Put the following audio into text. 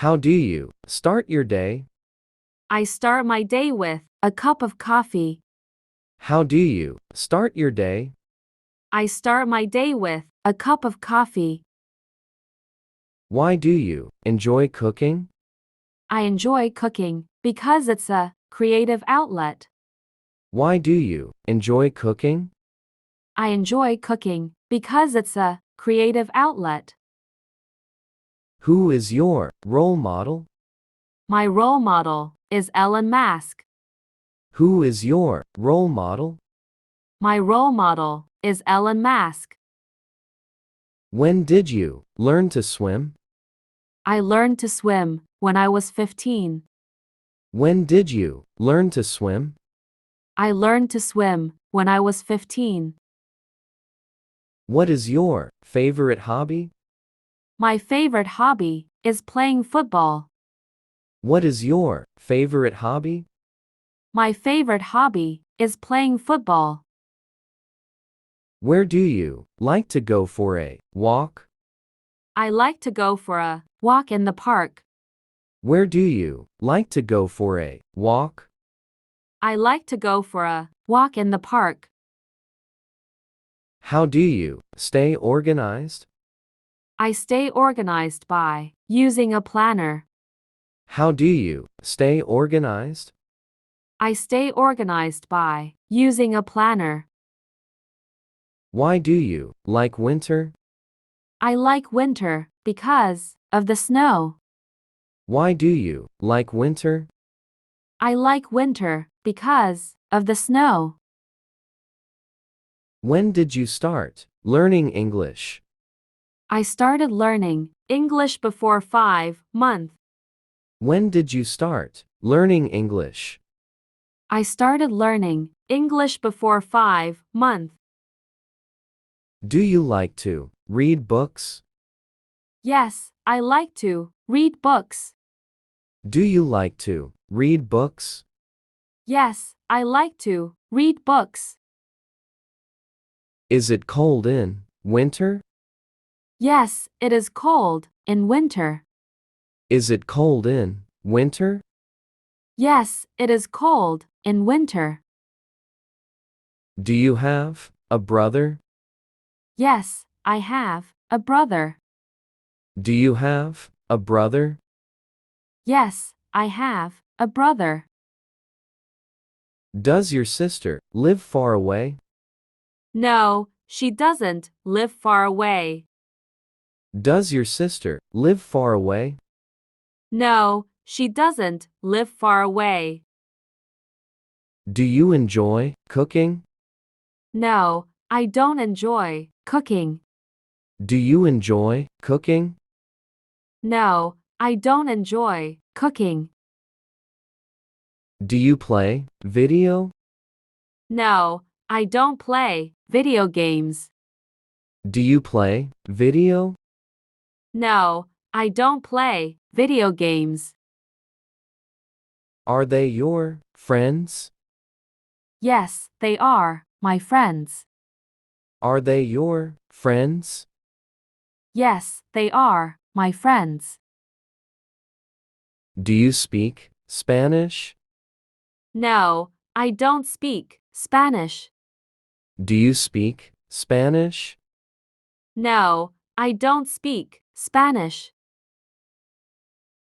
How do you start your day? I start my day with a cup of coffee. How do you start your day? I start my day with a cup of coffee. Why do you enjoy cooking? I enjoy cooking because it's a creative outlet. Why do you enjoy cooking? I enjoy cooking because it's a creative outlet. Who is your role model? My role model is Elon Musk. Who is your role model? My role model is Elon Musk. When did you learn to swim? I learned to swim when I was 15. When did you learn to swim? I learned to swim when I was 15. What is your favorite hobby? My favorite hobby is playing football. What is your favorite hobby? My favorite hobby is playing football. Where do you like to go for a walk? I like to go for a walk in the park. Where do you like to go for a walk? I like to go for a walk in the park. How do you stay organized? I stay organized by using a planner. How do you stay organized? I stay organized by using a planner. Why do you like winter? I like winter because of the snow. Why do you like winter? I like winter because of the snow. When did you start learning English? I started learning English before 5 months. When did you start learning English? I started learning English before 5 months. Do you like to read books? Yes, I like to read books. Do you like to read books? Yes, I like to read books. Is it cold in winter? Yes, it is cold in winter. Is it cold in winter? Yes, it is cold in winter. Do you have a brother? Yes, I have a brother. Do you have a brother? Yes, I have a brother. Does your sister live far away? No, she doesn't live far away. Does your sister live far away? No, she doesn't live far away. Do you enjoy cooking? No, I don't enjoy cooking. Do you enjoy cooking? No, I don't enjoy cooking. Do you play video? No, I don't play video games. Do you play video? No, I don't play video games. Are they your friends? Yes, they are my friends. Are they your friends? Yes, they are my friends. Do you speak Spanish? No, I don't speak Spanish. Do you speak Spanish? No, I don't speak Spanish.